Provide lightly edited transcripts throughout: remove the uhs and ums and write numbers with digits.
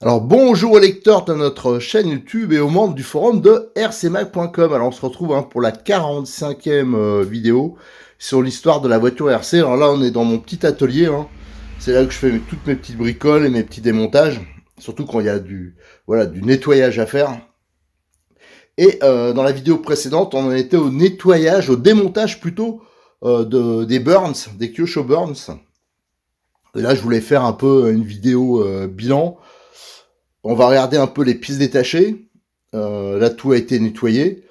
Alors bonjour aux lecteurs de notre chaîne YouTube et aux membres du forum de rcmac.com. Alors on se retrouve pour la 45e vidéo sur l'histoire de la voiture RC. Alors là on est dans mon petit atelier, c'est là que je fais toutes mes petites bricoles et mes petits démontages, surtout quand il y a du nettoyage à faire. Et dans la vidéo précédente on en était au nettoyage, au démontage plutôt des burns, des Kyosho burns. Et là je voulais faire un peu une vidéo bilan. On va regarder un peu les pièces détachées. Là, tout a été nettoyé.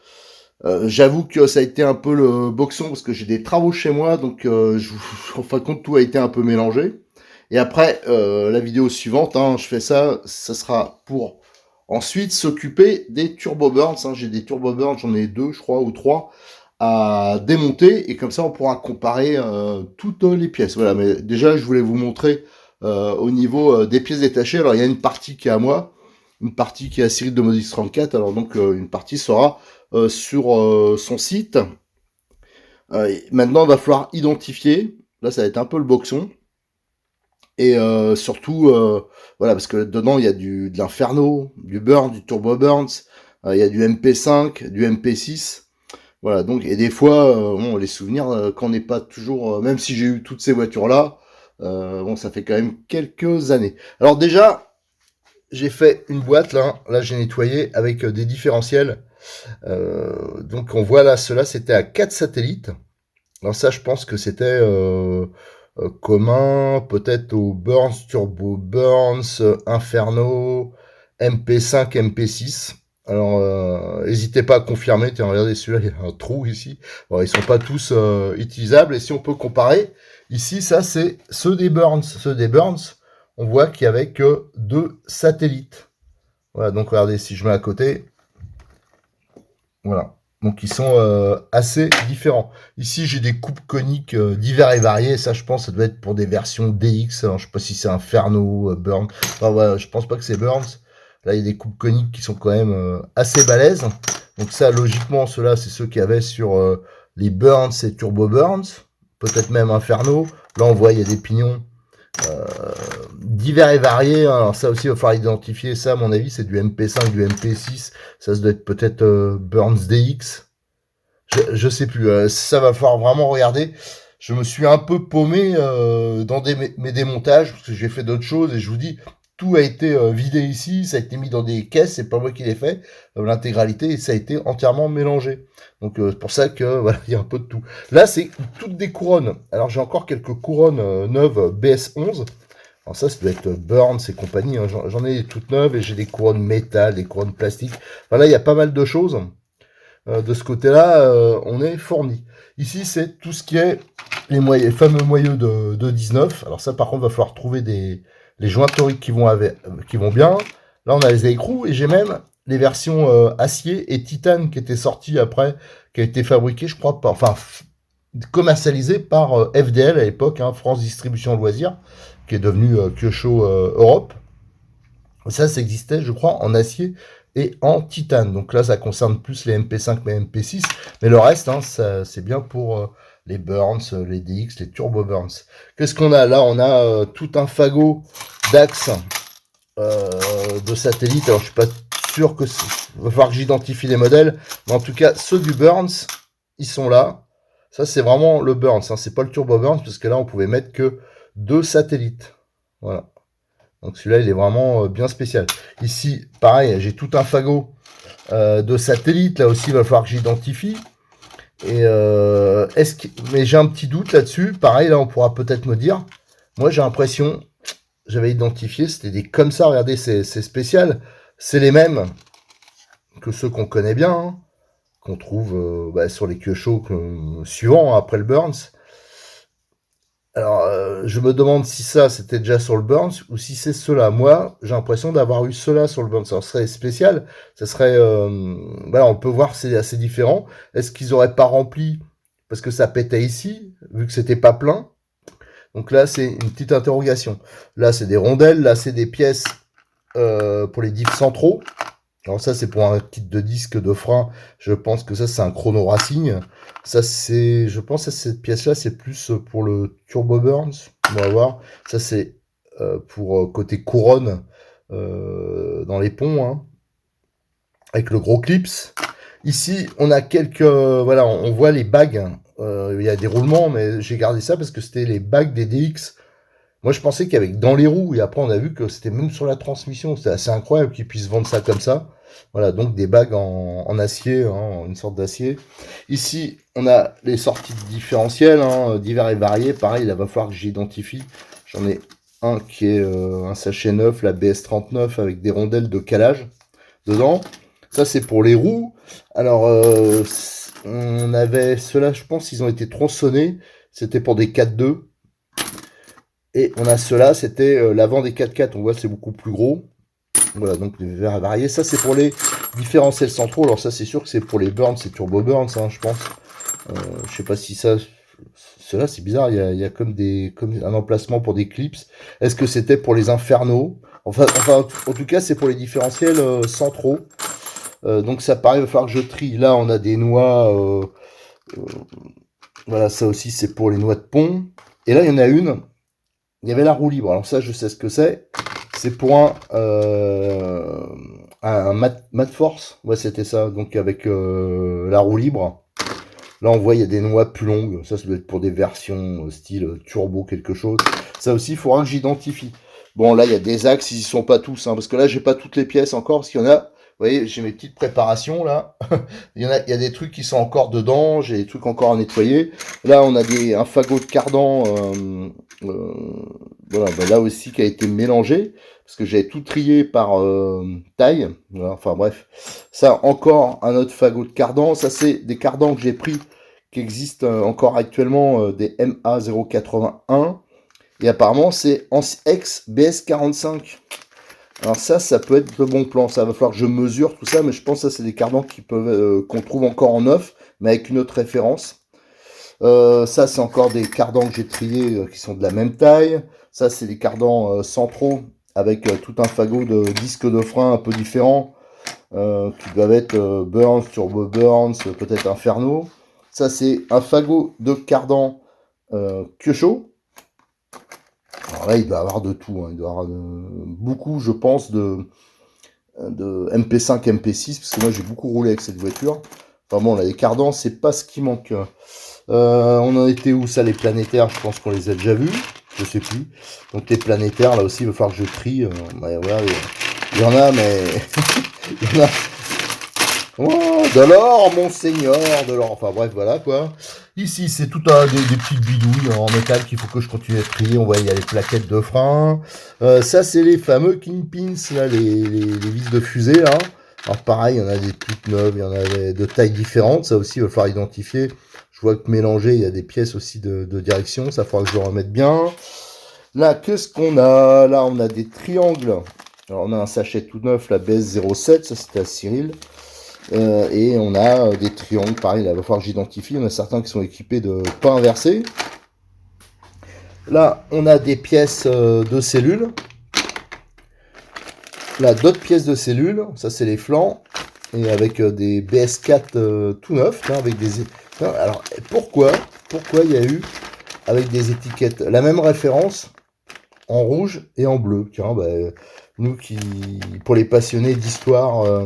J'avoue que ça a été un peu le boxon parce que j'ai des travaux chez moi, donc en fin de compte, tout a été un peu mélangé. Et après, la vidéo suivante, je fais ça, ça sera pour ensuite s'occuper des turbo burns. J'ai des turbo burns, j'en ai 2, je crois, ou 3 à démonter, et comme ça, on pourra comparer toutes les pièces. Voilà, mais déjà, je voulais vous montrer au niveau des pièces détachées. Alors, il y a une partie qui est à moi, une partie qui est à Cyril de Modix 34. Alors, donc, une partie sera sur son site. Maintenant, il va falloir identifier. Là, ça va être un peu le boxon. Et surtout, voilà, parce que dedans, il y a de l'Inferno, du Burn, du Turbo Burns, il y a du MP5, du MP6. Voilà, donc, et des fois, bon, les souvenirs, quand on n'est pas toujours, même si j'ai eu toutes ces voitures-là, bon, ça fait quand même quelques années. Alors déjà, j'ai fait une boîte, là j'ai nettoyé avec des différentiels. Donc on voit là, cela c'était à 4 satellites. Alors ça, je pense que c'était commun, peut-être aux Burns, Turbo Burns, Inferno, MP5, MP6. Alors, n'hésitez pas à confirmer. Tiens, regardez celui-là, il y a un trou ici. Bon, ils sont pas tous utilisables. Et si on peut comparer, ici, ça, c'est ceux des Burns. Ceux des Burns, on voit qu'il y avait que 2 satellites. Voilà, donc regardez, si je mets à côté, voilà. Donc ils sont assez différents. Ici j'ai des coupes coniques divers et variés. Ça je pense ça doit être pour des versions DX. Alors, je sais pas si c'est Inferno, Burn. Enfin voilà, je pense pas que c'est Burns. Là il y a des coupes coniques qui sont quand même assez balèzes. Donc ça logiquement ceux-là c'est ceux qu'il y avait sur les Burns et Turbo Burns. Peut-être même Inferno. Là on voit il y a des pignons divers et variés. Alors ça aussi, il va falloir identifier ça. À mon avis, c'est du MP5, du MP6. Ça doit être peut-être Burns DX. Je sais plus. Ça va falloir vraiment regarder. Je me suis un peu paumé dans mes démontages parce que j'ai fait d'autres choses et je vous dis, tout a été vidé ici, ça a été mis dans des caisses, c'est pas moi qui l'ai fait, l'intégralité, et ça a été entièrement mélangé. Donc c'est pour ça que voilà, il y a un peu de tout. Là, c'est toutes des couronnes. Alors j'ai encore quelques couronnes neuves BS11. Alors ça doit être Burns et compagnie. J'en ai toutes neuves et j'ai des couronnes métal, des couronnes plastiques. Voilà, il y a pas mal de choses. De ce côté-là, on est fourni. Ici, c'est tout ce qui est les fameux moyeux de 19. Alors ça, par contre, va falloir trouver les jointoriques qui vont bien. Là, on a les écrous et j'ai même les versions acier et titane qui étaient sorties après, qui a été fabriquées, je crois, commercialisées par FDL à l'époque, France Distribution Loisirs, qui est devenu Kyosho Europe. Ça existait, je crois, en acier et en titane. Donc là, ça concerne plus les MP5 mais MP6. Mais le reste, c'est bien pour les Burns, les DX, les Turbo Burns. Qu'est-ce qu'on a là? On a tout un fagot d'axes de satellites. Alors, je suis pas sûr que... Il va falloir que j'identifie les modèles. Mais en tout cas, ceux du Burns, ils sont là. Ça, c'est vraiment le Burns. C'est pas le Turbo Burns, parce que là, on pouvait mettre que 2 satellites. Voilà. Donc celui-là, il est vraiment bien spécial. Ici, pareil, j'ai tout un fagot de satellites. Là aussi, il va falloir que j'identifie. Et mais j'ai un petit doute là-dessus. Pareil, là, on pourra peut-être me dire. Moi, j'ai l'impression, j'avais identifié, c'était des comme ça. Regardez, c'est spécial. C'est les mêmes que ceux qu'on connaît bien, qu'on trouve sur les Kyosho suivants, après le Burns. Alors, je me demande si ça, c'était déjà sur le Burns ou si c'est cela. Moi, j'ai l'impression d'avoir eu cela sur le Burns. Alors, ce serait spécial. Ça serait... voilà, on peut voir, c'est assez différent. Est-ce qu'ils auraient pas rempli parce que ça pétait ici, vu que c'était pas plein? Donc là, c'est une petite interrogation. Là, c'est des rondelles. Là, c'est des pièces pour les diffs centraux. Alors ça, c'est pour un kit de disque de frein. Je pense que ça, c'est un chrono racing. Ça, c'est, je pense que cette pièce-là, c'est plus pour le Turbo Burns. On va voir. Ça, c'est pour côté couronne dans les ponts, hein, avec le gros clips. Ici, on a quelques... voilà, on voit les bagues. Il y a des roulements, mais j'ai gardé ça parce que c'était les bagues des DX. Moi, je pensais qu'avec dans les roues, et après, on a vu que c'était même sur la transmission. C'était assez incroyable qu'ils puissent vendre ça comme ça. Voilà, donc des bagues en acier, hein, une sorte d'acier. Ici, on a les sorties différentielles, hein, divers et variés. Pareil, il va falloir que j'identifie. J'en ai un qui est un sachet neuf, la BS39, avec des rondelles de calage dedans. Ça, c'est pour les roues. Alors, on avait ceux-là, je pense, ils ont été tronçonnés. C'était pour des 4x2. Et on a ceux-là, c'était l'avant des 4x4. On voit, c'est beaucoup plus gros. Voilà, donc les verres à varier. Ça, c'est pour les différentiels centraux. Alors ça, c'est sûr que c'est pour les burns, c'est turbo burns, hein, je pense. Je sais pas si ça... Cela, c'est bizarre, il y a comme un emplacement pour des clips. Est-ce que c'était pour les infernaux? Enfin, en tout cas, c'est pour les différentiels centraux. Donc ça paraît, il va falloir que je trie. Là, on a des noix. Voilà, ça aussi, c'est pour les noix de pont. Et là, il y en a une. Il y avait la roue libre. Alors ça, je sais ce que c'est. C'est pour un mat force. Ouais, c'était ça. Donc avec la roue libre. Là, on voit, il y a des noix plus longues. Ça doit être pour des versions style turbo quelque chose. Ça aussi, il faudra que j'identifie. Bon, là, il y a des axes. Ils y sont pas tous. Hein, parce que là, j'ai pas toutes les pièces encore. Parce qu'il y en a... Vous voyez, j'ai mes petites préparations, là. il y a des trucs qui sont encore dedans. J'ai des trucs encore à nettoyer. Là, on a un fagot de cardan... voilà, bah là aussi qui a été mélangé, parce que j'avais tout trié par taille. Voilà, enfin bref, ça encore un autre fagot de cardan. Ça c'est des cardans que j'ai pris, qui existent encore actuellement, des MA081, et apparemment c'est en ex BS45. Alors ça peut être le bon plan. Ça va falloir que je mesure tout ça, mais je pense que ça c'est des cardans qui peuvent qu'on trouve encore en neuf, mais avec une autre référence. Ça, c'est encore des cardans que j'ai triés qui sont de la même taille. Ça, c'est des cardans centraux avec tout un fagot de disques de frein un peu différents qui doivent être Burns, Turbo Burns, peut-être Inferno. Ça, c'est un fagot de cardans Kyosho. Alors là, il doit y avoir de tout. Hein. Il doit y avoir beaucoup, je pense, de MP5, MP6, parce que moi, j'ai beaucoup roulé avec cette voiture. Enfin bon, là, les cardans, c'est pas ce qui manque. On en était où ça, les planétaires? Je pense qu'on les a déjà vus. Je sais plus. Donc les planétaires, là aussi, il va falloir que je trie. Ouais, voilà, il y en a, mais... il y en a... Oh, de l'or, monseigneur, de l'or. Enfin bref, voilà quoi. Ici, c'est tout des petites bidouilles en métal qu'il faut que je continue à trier. On voit, il y a les plaquettes de frein. Ça, c'est les fameux kingpins, là, les vis de fusée, là. Alors pareil, il y en a des toutes neuves, il y en a de tailles différentes. Ça aussi, il va falloir identifier. Je vois que mélangé, il y a des pièces aussi de direction. Ça faudra que je le remette bien. Là, qu'est-ce qu'on a? Là, on a des triangles. Alors, on a un sachet tout neuf, la BS07. Ça, c'était à Cyril. Et on a des triangles. Pareil, là, il va falloir que j'identifie. On a certains qui sont équipés de pas inversés. Là, on a des pièces de cellules. Là, d'autres pièces de cellules. Ça, c'est les flancs. Et avec des BS4 tout neufs. Hein, avec des... Alors, pourquoi il y a eu avec des étiquettes la même référence en rouge et en bleu? Tiens, bah, nous qui, pour les passionnés d'histoire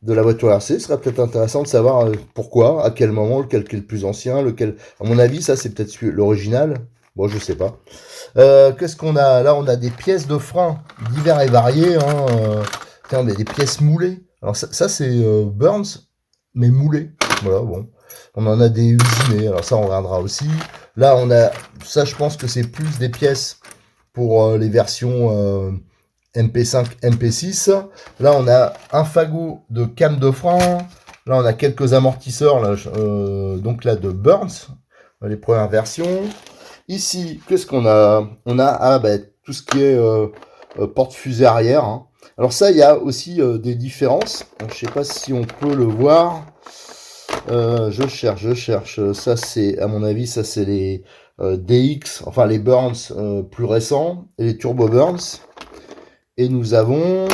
de la voiture RC, ce serait peut-être intéressant de savoir pourquoi, à quel moment, lequel est le plus ancien, lequel... À mon avis, ça, c'est peut-être l'original. Bon, je sais pas. Qu'est-ce qu'on a? Là, on a des pièces de frein divers et variés. Hein, tiens, des pièces moulées. Alors ça c'est Burns, mais moulé. Voilà, bon. On en a des usinés, alors ça on regardera aussi. Là on a, ça je pense que c'est plus des pièces pour les versions MP5, MP6. Là on a un fagot de cam de frein. Là on a quelques amortisseurs, là, donc là de Burns, les premières versions. Ici, qu'est-ce qu'on a? On a tout ce qui est porte-fusée arrière. Hein. Alors ça, il y a aussi des différences. Je sais pas si on peut le voir. Je cherche. Ça, c'est, à mon avis, ça c'est les DX, enfin les Burns plus récents, et les Turbo Burns. Et nous avons...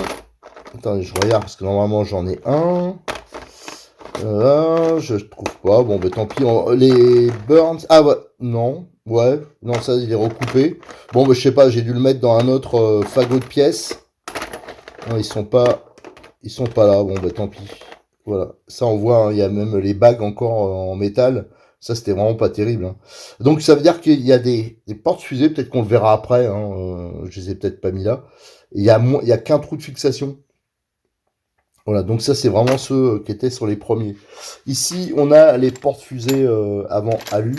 Attendez, je regarde, parce que normalement j'en ai un. Je trouve pas. Bon, bah tant pis. Les Burns... Ah ouais, non. Ouais, non, ça, il est recoupé. Bon, bah je sais pas, j'ai dû le mettre dans un autre fagot de pièces. Non, ils sont pas là. Bon, bah tant pis. Voilà. Ça, on voit, hein, il y a même les bagues encore en métal. Ça, c'était vraiment pas terrible, hein. Donc, ça veut dire qu'il y a des portes-fusées. Peut-être qu'on le verra après, hein. Je les ai peut-être pas mis là. Il y a qu'un trou de fixation. Voilà. Donc, ça, c'est vraiment ceux qui étaient sur les premiers. Ici, on a les portes-fusées avant alu.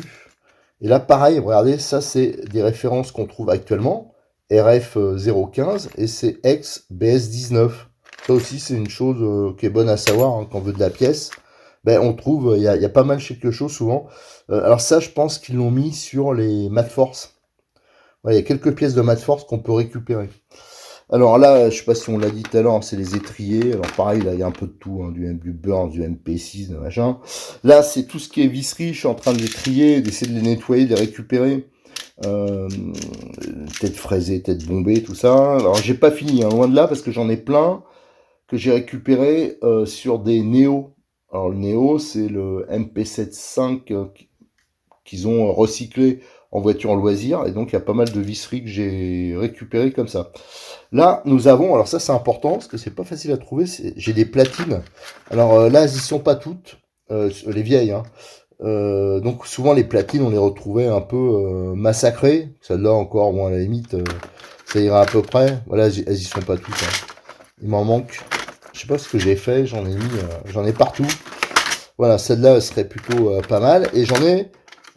Et là, pareil, regardez, ça, c'est des références qu'on trouve actuellement. RF 015 et c'est ex BS 19. Ça aussi, c'est une chose qui est bonne à savoir, hein, quand on veut de la pièce. Ben, on trouve, il y a pas mal quelque chose souvent. Alors ça, je pense qu'ils l'ont mis sur les Matforce. Ouais, il y a quelques pièces de Matforce qu'on peut récupérer. Alors là, je sais pas si on l'a dit tout à l'heure, c'est les étriers. Alors pareil, là, il y a un peu de tout, hein, du Burns, du MP6, de machin. Là, c'est tout ce qui est visserie. Je suis en train de les trier, d'essayer de les nettoyer, de les récupérer. Euh, tête fraisée, tête bombée, tout ça. Alors j'ai pas fini, hein, loin de là, parce que j'en ai plein que j'ai récupéré sur des Néo. Alors le Néo, c'est le MP75 qu'ils ont recyclé en voiture en loisir, et donc il y a pas mal de visseries que j'ai récupérées comme ça. Là, nous avons, alors ça c'est important, parce que c'est pas facile à trouver, j'ai des platines. Alors là, elles y sont pas toutes, les vieilles, hein. Donc souvent les platines, on les retrouvait un peu massacrées. Celle-là encore, bon, à la limite, ça ira à peu près. Voilà, elles y sont pas toutes, hein. Il m'en manque. Je sais pas ce que j'ai fait, j'en ai partout. Voilà, celle-là elle serait plutôt pas mal. Et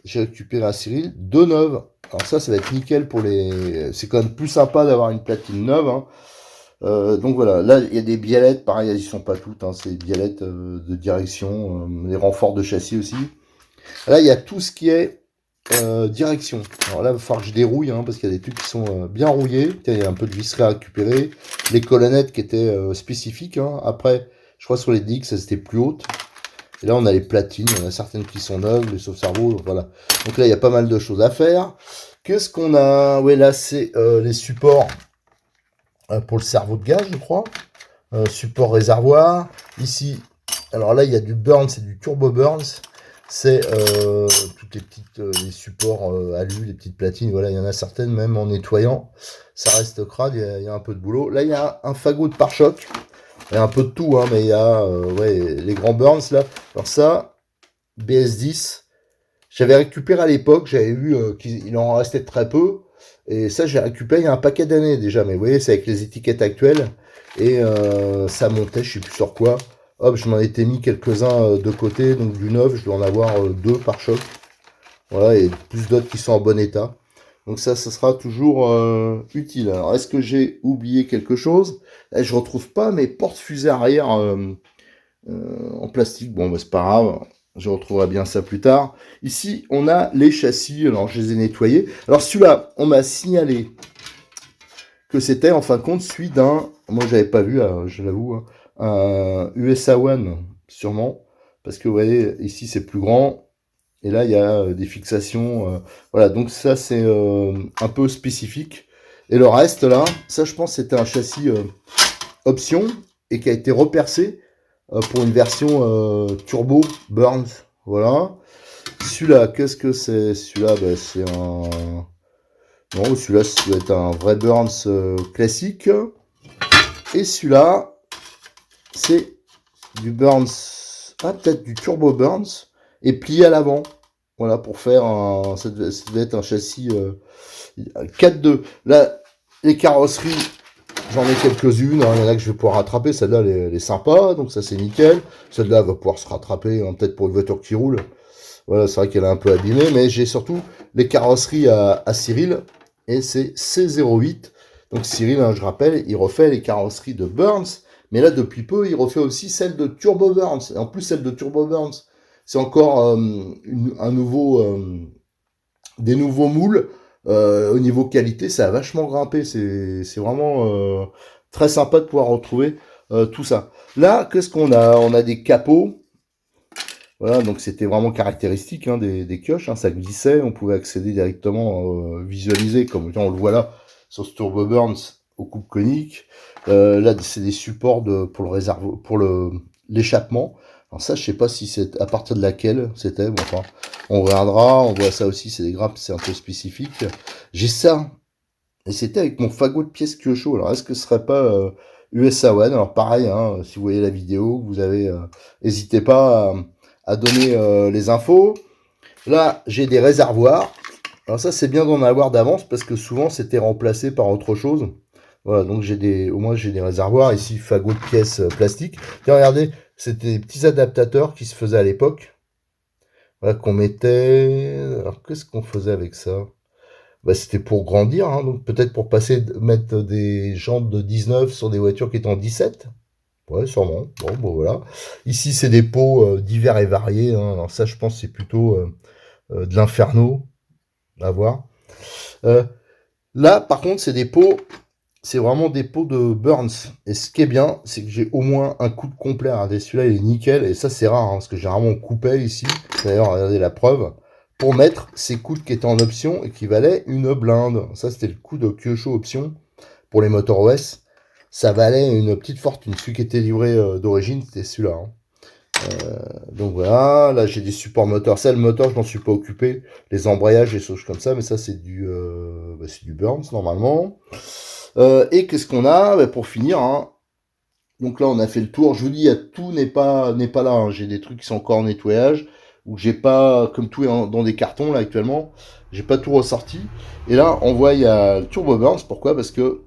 j'ai récupéré un Cyril, deux neuves. Alors ça va être nickel pour les... C'est quand même plus sympa d'avoir une platine neuve, hein. Donc voilà, là il y a des biellettes, pareil, elles y sont pas toutes, hein. C'est des biellettes de direction, les renforts de châssis aussi. Là, il y a tout ce qui est direction. Alors là, il va falloir que je dérouille, hein, parce qu'il y a des trucs qui sont bien rouillés. Tiens, il y a un peu de visserie à récupérer. Les colonnettes qui étaient spécifiques, hein. Après, je crois sur les DX, elles étaient plus hautes. Et là, on a les platines. Il y en a certaines qui sont neuves, les sauve-cerveaux. Voilà. Donc là, il y a pas mal de choses à faire. Qu'est-ce qu'on a? Ouais, là, c'est les supports pour le cerveau de gaz, je crois. Support réservoir. Ici, alors là, il y a du Burns et du Turbo Burns. C'est toutes les petites les supports alu, les petites platines. Voilà, il y en a certaines, même en nettoyant, ça reste crade. Il y a un peu de boulot. Là, il y a un fagot de pare-choc. Il y a un peu de tout, hein, mais il y a ouais, les grands Burns là. Alors ça, BS10, j'avais récupéré à l'époque. J'avais vu qu'il en restait très peu. Et ça, j'ai récupéré il y a un paquet d'années déjà. Mais vous voyez, c'est avec les étiquettes actuelles. Et ça montait, je sais plus sur quoi. Hop, je m'en étais mis quelques-uns de côté. Donc du neuf, je dois en avoir deux par choc. Voilà, et plus d'autres qui sont en bon état. Donc ça sera toujours utile. Alors, est-ce que j'ai oublié quelque chose? Là, je retrouve pas mes porte-fusées arrière en plastique. Bon, bah, c'est pas grave. Je retrouverai bien ça plus tard. Ici, on a les châssis. Alors, je les ai nettoyés. Alors, celui-là, on m'a signalé que c'était, en fin de compte, celui d'un... Moi, j'avais pas vu, je l'avoue, hein, un USA One, sûrement. Parce que, vous voyez, ici, c'est plus grand. Et là, il y a des fixations. Voilà, donc ça, c'est un peu spécifique. Et le reste, là, ça, je pense, c'était un châssis option et qui a été repercé pour une version Turbo Burns. Voilà. Celui-là, qu'est-ce que c'est? Celui-là, bah, c'est un... Non, celui-là, ça doit être un vrai Burns classique. Et celui-là, c'est du Burns... Ah, peut-être du Turbo Burns et plié à l'avant. Voilà, pour faire un... Ça devait être un châssis 4-2. Là, les carrosseries, j'en ai quelques-unes. Hein. Il y en a que je vais pouvoir rattraper. Celle-là, elle est sympa. Donc ça, c'est nickel. Celle-là va pouvoir se rattraper, hein, peut-être pour une voiture qui roule. Voilà, c'est vrai qu'elle est un peu abîmée. Mais j'ai surtout les carrosseries à Cyril. Et c'est C08. Donc Cyril, hein, je rappelle, il refait les carrosseries de Burns. Mais là, depuis peu, il refait aussi celle de Turbo Burns. Et en plus, celle de Turbo Burns, c'est encore des nouveaux moules. Au niveau qualité, ça a vachement grimpé. C'est vraiment très sympa de pouvoir retrouver tout ça. Là, qu'est-ce qu'on a? On a des capots. Voilà, donc c'était vraiment caractéristique, hein, des pioches. Hein, ça glissait, on pouvait accéder directement, visualiser, comme on le voit là, sur ce Turbo Burns aux coupes coniques. Là, c'est des supports pour le réservoir, pour l'échappement. Alors ça, je sais pas si c'est à partir de laquelle c'était. Bon, enfin, on regardera. On voit ça aussi, c'est des grappes, c'est un peu spécifique. J'ai ça, et c'était avec mon fagot de pièces Kyosho. Alors, est-ce que ce serait pas USA One. Alors pareil, hein, si vous voyez la vidéo, vous avez, n'hésitez pas à donner les infos. Là, j'ai des réservoirs. Alors ça, c'est bien d'en avoir d'avance parce que souvent, c'était remplacé par autre chose. Voilà, donc au moins j'ai des réservoirs. Ici, fagot de pièces plastiques. Tiens, regardez, c'était des petits adaptateurs qui se faisaient à l'époque. Voilà, qu'on mettait. Alors, qu'est-ce qu'on faisait avec ça? Bah, c'était pour grandir, hein, donc peut-être pour mettre des jantes de 19 sur des voitures qui étaient en 17. Ouais, sûrement. Bon, voilà. Ici, c'est des pots divers et variés, hein. Alors ça, je pense, c'est plutôt de l'inferno à voir. Euh, Là, par contre, c'est vraiment des pots de Burns. Et ce qui est bien, c'est que j'ai au moins un coude complet. Regardez, celui-là, il est nickel. Et ça, c'est rare, hein, parce que généralement, on coupait ici. D'ailleurs, regardez la preuve. Pour mettre ces coudes qui étaient en option et qui valaient une blinde. Ça, c'était le coude Kyosho option pour les moteurs OS. Ça valait une petite fortune. Celui qui était livré d'origine, c'était celui-là, hein. Donc voilà, là j'ai des supports moteurs. Ça, le moteur, je m'en suis pas occupé. Les embrayages, les choses comme ça, mais ça, c'est c'est du Burns normalement. Et qu'est-ce qu'on a? Bah, pour finir, hein. Donc là, on a fait le tour. Je vous dis, tout n'est pas là, hein. J'ai des trucs qui sont encore en nettoyage, ou j'ai pas, comme tout est dans des cartons là actuellement, j'ai pas tout ressorti. Et là, on voit, il y a le Turbo Burns. Pourquoi? Parce que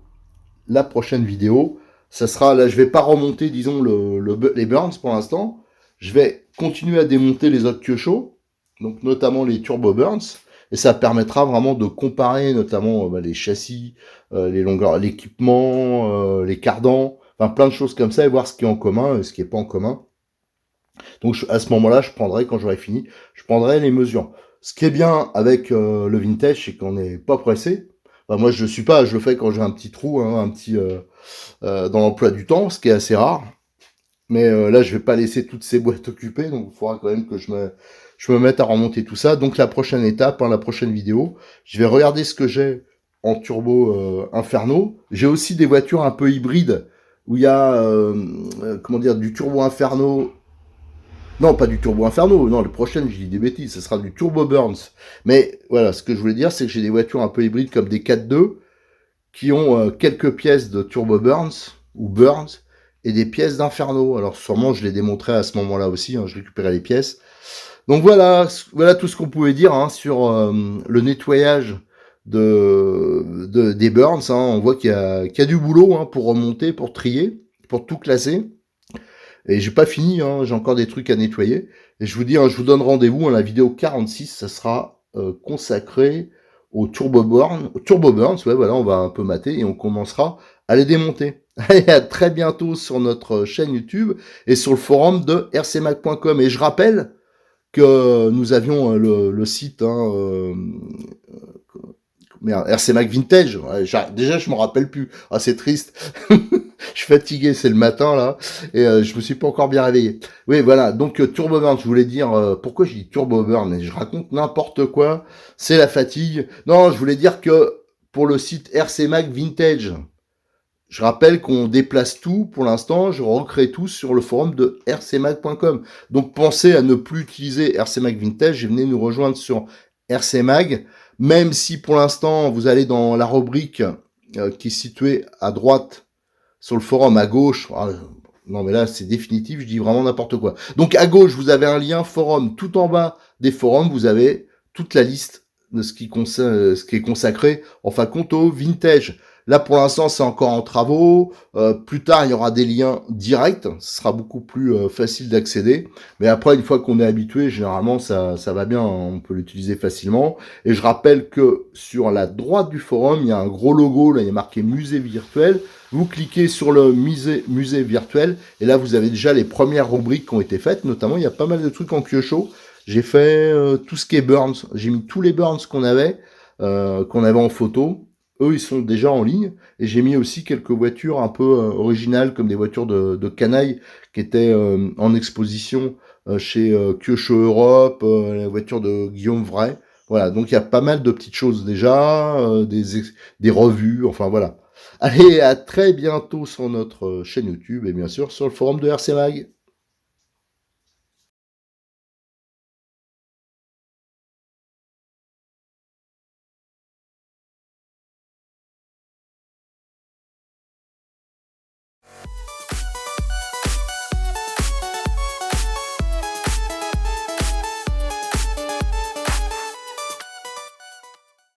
la prochaine vidéo, ça sera, là, je vais pas remonter, disons, les Burns pour l'instant. Je vais continuer à démonter les autres Kyosho, donc notamment les Turbo Burns, et ça permettra vraiment de comparer notamment les châssis, les longueurs, l'équipement, les cardans, enfin plein de choses comme ça, et voir ce qui est en commun et ce qui est pas en commun. Donc à ce moment-là, quand j'aurai fini, je prendrai les mesures. Ce qui est bien avec le vintage, c'est qu'on n'est pas pressé. Enfin, moi, je le fais quand j'ai un petit trou, hein, dans l'emploi du temps, ce qui est assez rare. Mais là, je vais pas laisser toutes ces boîtes occupées, donc il faudra quand même que je me mette à remonter tout ça. Donc la prochaine étape, hein, la prochaine vidéo, je vais regarder ce que j'ai en turbo Inferno. J'ai aussi des voitures un peu hybrides où il y a comment dire, du turbo Inferno. Non, pas du Turbo Inferno. Non, le prochain, je dis des bêtises. Ce sera du Turbo Burns. Mais voilà, ce que je voulais dire, c'est que j'ai des voitures un peu hybrides comme des 4.2 qui ont quelques pièces de Turbo Burns ou Burns et des pièces d'Inferno. Alors sûrement, je les démontrerai à ce moment-là aussi. Hein, je récupérais les pièces. Donc voilà tout ce qu'on pouvait dire, hein, sur le nettoyage des Burns. Hein. On voit qu'il y a du boulot, hein, pour remonter, pour trier, pour tout classer. Et j'ai pas fini, hein, j'ai encore des trucs à nettoyer. Et je vous dis, hein, je vous donne rendez-vous, hein, la vidéo 46, ça sera consacré au Turbo Burns, ouais, voilà, on va un peu mater et on commencera à les démonter. Allez, à très bientôt sur notre chaîne YouTube et sur le forum de rcmac.com. Et je rappelle que nous avions le site, hein, merde, RCMac Vintage. Ouais, déjà, je me rappelle plus. Ah, c'est triste. Je suis fatigué, c'est le matin là, et je me suis pas encore bien réveillé. Oui, voilà. Donc Turbo Burn, je voulais dire pourquoi je dis Turbo Burn et je raconte n'importe quoi. C'est la fatigue. Non, je voulais dire que pour le site RCMac Vintage, je rappelle qu'on déplace tout pour l'instant. Je recrée tout sur le forum de rcmag.com. Donc pensez à ne plus utiliser RCMac Vintage et venez nous rejoindre sur RCMag. Même si pour l'instant vous allez dans la rubrique qui est située à droite sur le forum à gauche. Non mais là c'est définitif, je dis vraiment n'importe quoi. Donc à gauche vous avez un lien forum, tout en bas des forums vous avez toute la liste de ce qui est consacré enfin compte au vintage. Là pour l'instant c'est encore en travaux, plus tard il y aura des liens directs, ce sera beaucoup plus facile d'accéder, mais après une fois qu'on est habitué, généralement ça va bien, on peut l'utiliser facilement. Et je rappelle que sur la droite du forum il y a un gros logo, là il y a marqué musée virtuel. Vous cliquez sur le musée virtuel et là vous avez déjà les premières rubriques qui ont été faites, notamment il y a pas mal de trucs en Kyosho. J'ai fait tout ce qui est Burns, j'ai mis tous les Burns qu'on avait en photo. Eux ils sont déjà en ligne et j'ai mis aussi quelques voitures un peu originales comme des voitures de canaille qui étaient en exposition chez Kyosho Europe, la voiture de Guillaume Vray. Voilà, donc il y a pas mal de petites choses déjà, des revues, enfin voilà. Allez, à très bientôt sur notre chaîne YouTube et bien sûr sur le forum de RC Mag.